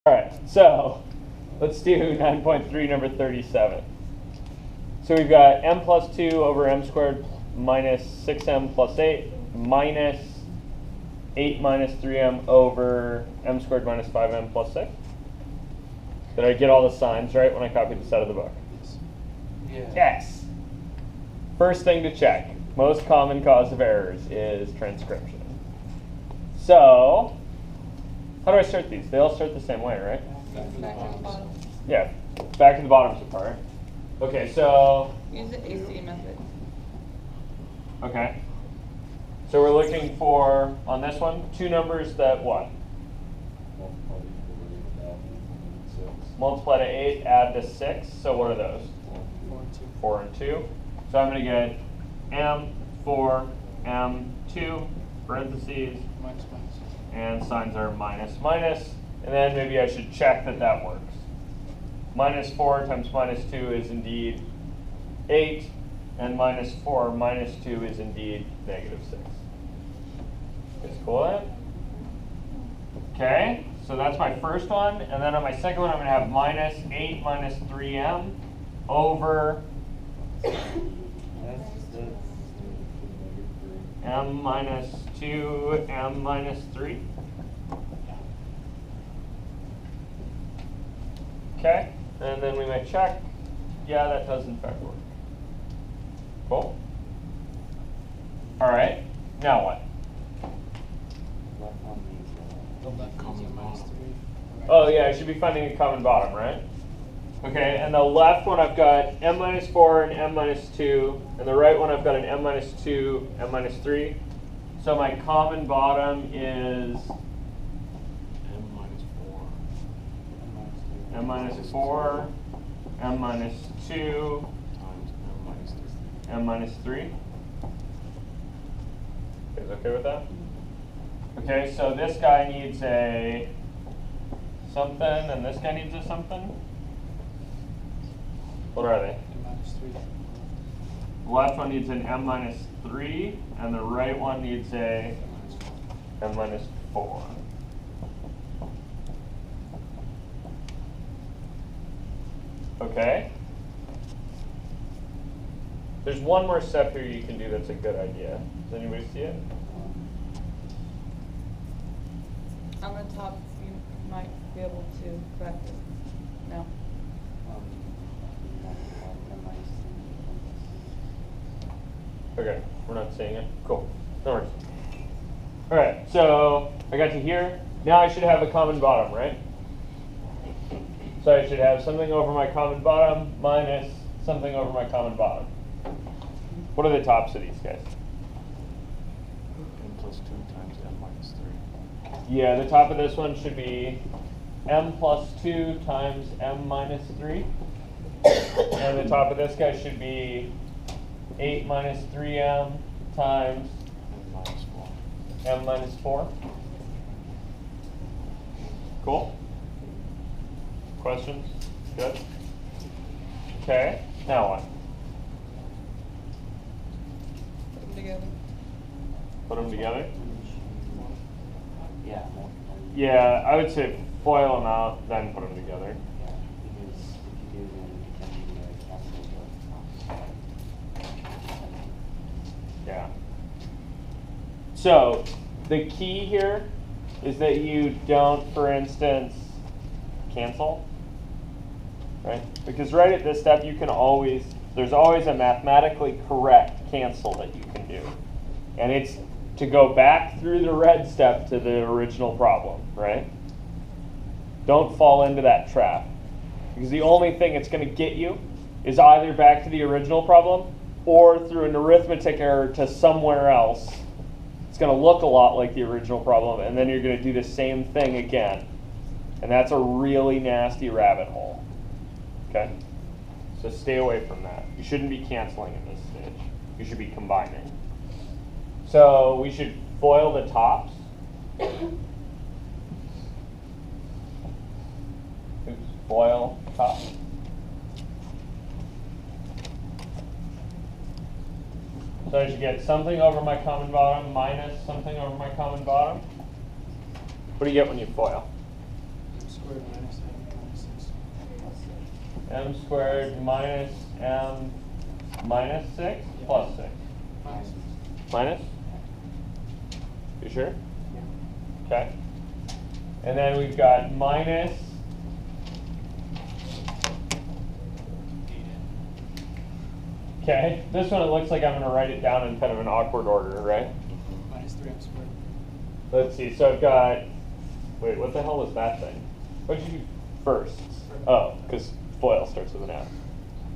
All right, so let's do 9.3, number 37. So we've got m plus 2 over m squared minus 6m plus 8 minus 8 minus 3m over m squared minus 5m plus 6. Did I get all the signs right when I copied this out of the book? Yeah. Yes. First thing to check, most common cause of errors is transcription. So, how do I start these? They all start the same way, right? Back to the bottom. Yeah, back to the bottoms apart. Okay, so, Use the AC method. okay. So we're looking for, on this one, two numbers that what? Multiply to 8, add to 6. So what are those? 4 and 2. So I'm going to get m4, m2, parentheses, and signs are minus, minus. And then maybe I should check that that works. Minus 4 times minus 2 is indeed 8, and minus 4 minus 2 is indeed negative 6. Is cool with that? Okay, so that's my first one. And then on my second one, I'm going to have minus 8 minus 3m over m minus 2, m minus 3. Okay, and then we might check. Yeah, that does in fact work. Cool. All right, now what? Oh yeah, I should be finding a common bottom, right? Okay, and the left one I've got m minus 4 and m minus 2, and the right one I've got an m minus 2, m minus 3. So my common bottom is m minus 4, m minus 2, m minus 3. You guys okay with that? Okay, so this guy needs a something, and this guy needs a something. What are they? The left one needs an m minus 3, and the right one needs a m minus 4. Okay. There's one more step here you can do that's a good idea. Does anybody see it? On the top, you might be able to correct it. No. Okay, we're not seeing it. Cool. No worries. All right, so I got to here. Now I should have a common bottom, right? So I should have something over my common bottom minus something over my common bottom. What are the tops of these guys? M plus 2 times m minus 3. Yeah, the top of this one should be m plus 2 times m minus 3. And the top of this guy should be 8 minus 3m times m minus 4. Cool? Questions? Good? Okay, now what? Put them together. Put them together? Yeah. Yeah, I would say FOIL them out, then put them together. Yeah. So, the key here is that you don't, for instance, cancel, right? Because right at this step, you can always, there's always a mathematically correct cancel that you can do. And it's to go back through the red step to the original problem, right? Don't fall into that trap. Because the only thing it's going to get you is either back to the original problem or through an arithmetic error to somewhere else. It's going to look a lot like the original problem, and then you're going to do the same thing again. And that's a really nasty rabbit hole. Okay? So stay away from that. You shouldn't be canceling at this stage. You should be combining. So we should FOIL the tops. Oops, FOIL tops. So I should get something over my common bottom minus something over my common bottom. What do you get when you FOIL? M squared minus m minus 6 plus 6. M squared minus M minus 6 plus 6. Minus 6. Minus? You sure? Yeah. Okay. And then we've got minus 8n. okay. This one it looks like I'm going to write it down in kind of an awkward order, right? Minus 3m squared. Let's see. So I've got, wait, what the hell was that thing? What did you do first? Oh, because FOIL starts with an F.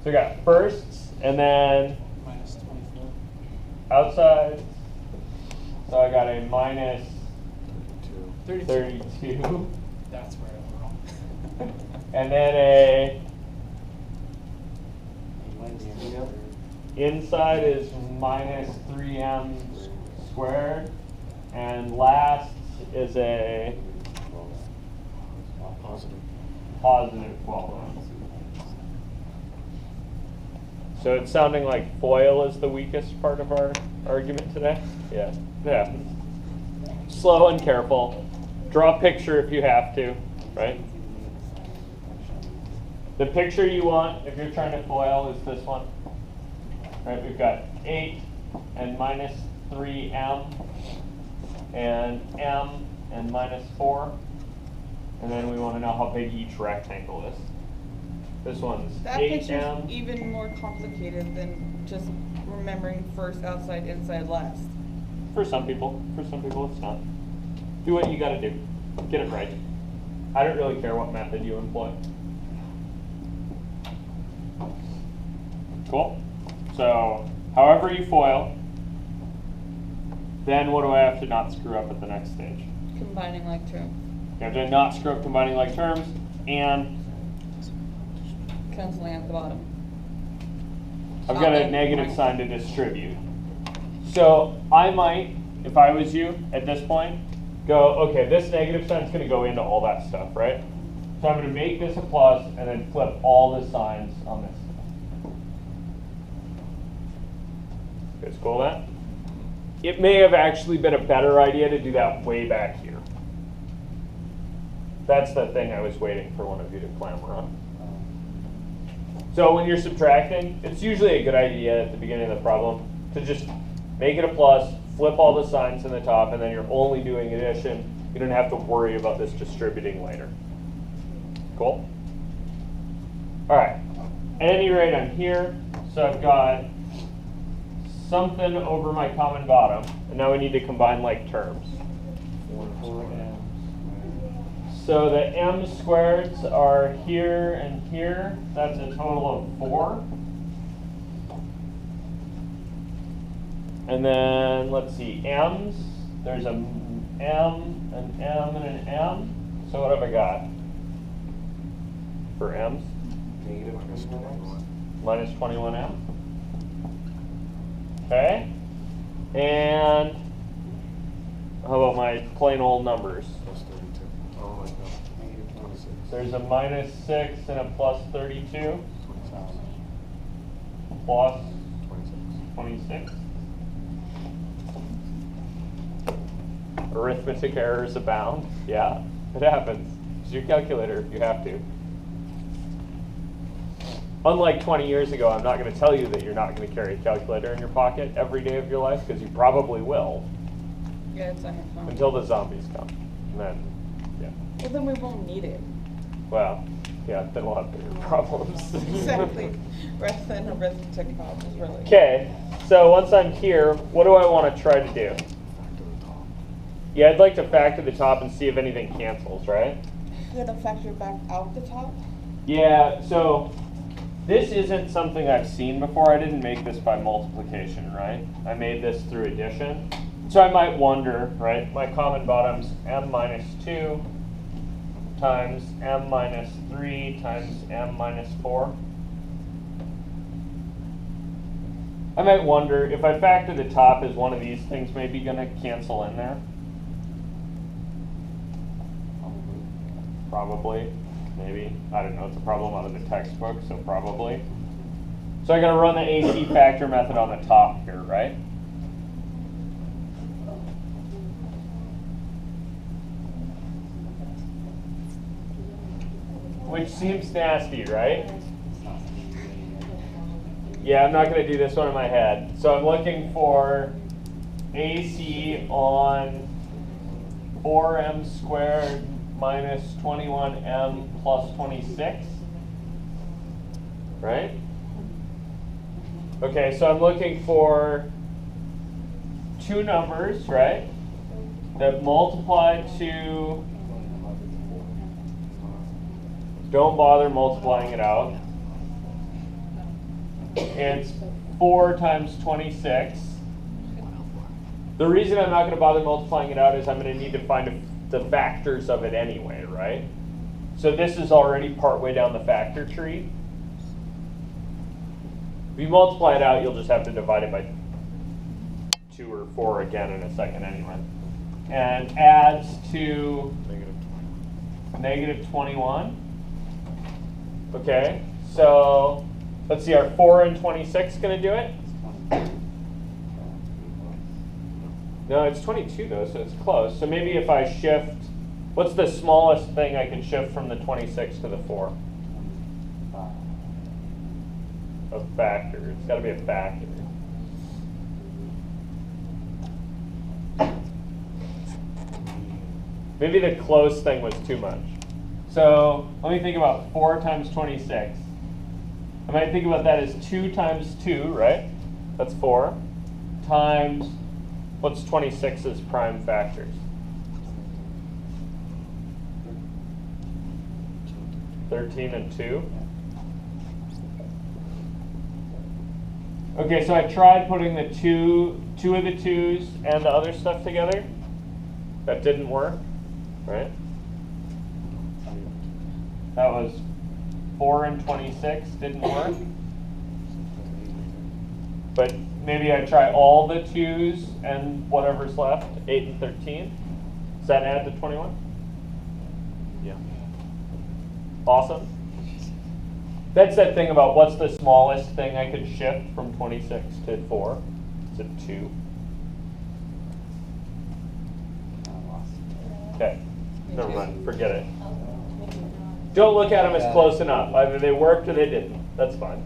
So we got firsts, and then Minus 24. outside. So I got a minus 32. 32. That's where I'm wrong. And then a Yep. inside is minus 3m squared. And last is a Positive. positive 12m. So it's sounding like FOIL is the weakest part of our argument today? Yeah, it happens. Slow and careful. Draw a picture if you have to, right? The picture you want, if you're trying to FOIL, is this one. Right, we've got 8 and minus 3m and m and minus 4. And then we want to know how big each rectangle is. This one's That 8m. picture's even more complicated than just remembering first, outside, inside, last. For some people it's not. Do what you gotta do. Get it right. I don't really care what method you employ. Cool. So, however you FOIL, then what do I have to not screw up at the next stage? Combining like terms. You have to not screw up combining like terms and Canceling at the bottom. I've got a Okay. negative sign to distribute. So I might, if I was you at this point, go, okay, this negative sign is going to go into all that stuff, right? So I'm going to make this a plus and then flip all the signs on this. You guys cool with that? It may have actually been a better idea to do that way back here. That's the thing I was waiting for one of you to clamor on. So when you're subtracting, it's usually a good idea at the beginning of the problem to just make it a plus, flip all the signs in the top, and then you're only doing addition. You don't have to worry about this distributing later. Cool? All right. At any rate, I'm here. So I've got something over my common bottom, and now we need to combine like terms. 4m. So the m squareds are here and here. That's a total of 4. And then let's see, m's. There's a m, an m, and an m. So what have I got for m's? Negative 21. Minus 21m. Okay. And how about my plain old numbers? Plus 32. Oh my god. Negative 26. There's a minus 6 and a plus 32 27. plus 26. 26. Arithmetic errors abound. Yeah, it happens. Use your calculator if you have to. Unlike 20 years ago, I'm not going to tell you that you're not going to carry a calculator in your pocket every day of your life, because you probably will, Yeah, it's on your phone. until the zombies come. And then, yeah. Well, then we won't need it. Well, yeah, then we'll have bigger problems. Exactly. Rather than arithmetic problems, really. Okay, so once I'm here, what do I want to try to do? Back to the top. Yeah, I'd like to factor the top and see if anything cancels, right? You're gonna factor back out the top? Yeah, so this isn't something I've seen before. I didn't make this by multiplication, right? I made this through addition. So I might wonder, right, my common bottom's m minus 2 times m minus 3 times m minus 4. I might wonder if I factor the top, is one of these things maybe going to cancel in there? Probably, maybe. I don't know. It's a problem out of the textbook, so probably. So I got to run the AC factor method on the top here, right? which seems nasty, right? Yeah, I'm not going to do this one in my head. So I'm looking for AC on 4m squared minus 21m plus 26, right? Okay, so I'm looking for two numbers, right, that multiply to, don't bother multiplying it out. It's 4 times 26. The reason I'm not going to bother multiplying it out is I'm going to need to find the factors of it anyway, right? So this is already partway down the factor tree. If you multiply it out, you'll just have to divide it by 2 or 4 again in a second anyway. And adds to negative 21. Okay, so let's see, are 4 and 26 going to do it? No, it's 22 though, so it's close. So maybe if I shift, what's the smallest thing I can shift from the 26 to the 4? A factor. It's got to be a factor. Maybe the close thing was too much. So let me think about 4 times 26. I might think about that as 2 times 2, right? That's 4. Times, what's 26's prime factors? 13 and 2. Okay, so I tried putting the two of the 2's and the other stuff together. That didn't work, right? That was 4 and 26 didn't work. But maybe I try all the 2's and whatever's left, 8 and 13. Does that add to 21? Yeah. Awesome. That's that thing about what's the smallest thing I could shift from 26 to 4. It's a 2. Okay. Never mind. Forget it. Don't look at them as close enough. Either they worked or they didn't. That's fine.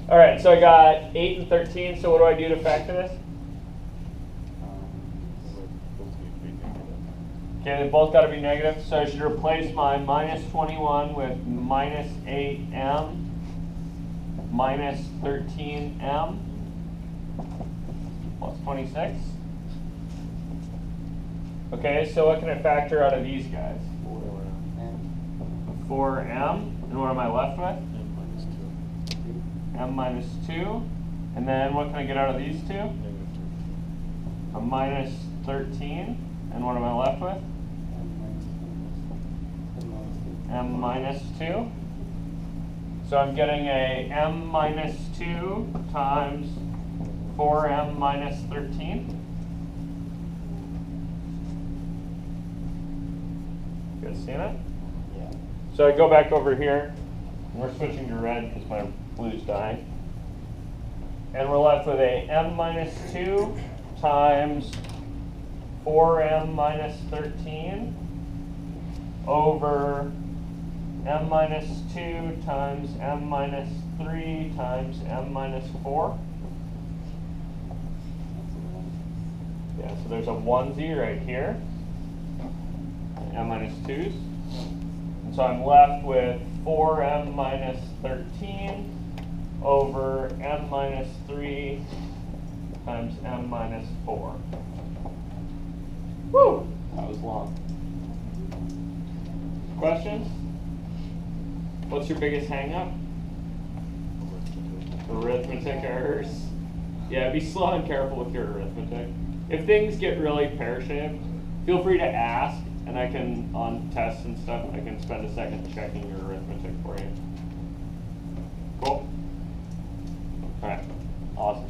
All right, so I got 8 and 13. So what do I do to factor this? Okay, they both got to be negative. So I should replace my minus 21 with minus 8m minus 13m plus 26. Okay, so what can I factor out of these guys? 4m. And what am I left with? M minus 2. And then what can I get out of these two? A minus 13. And what am I left with? M minus 2. So I'm getting a m minus 2 times 4m minus 13. You guys seeing it? Yeah. So I go back over here. And we're switching to red because my blue's dying. And we're left with a m minus 2 times 4m minus 13 over m minus 2 times m minus 3 times m minus 4. Yeah, so there's a onesie right here, m minus 2's. And so I'm left with 4m minus 13 over m minus 3 times m minus 4. Woo! That was long. Questions? What's your biggest hang-up? Arithmetic errors. Yeah, be slow and careful with your arithmetic. If things get really pear-shaped, feel free to ask, and I can, on tests and stuff, I can spend a second checking your arithmetic for you. Cool? Alright, awesome.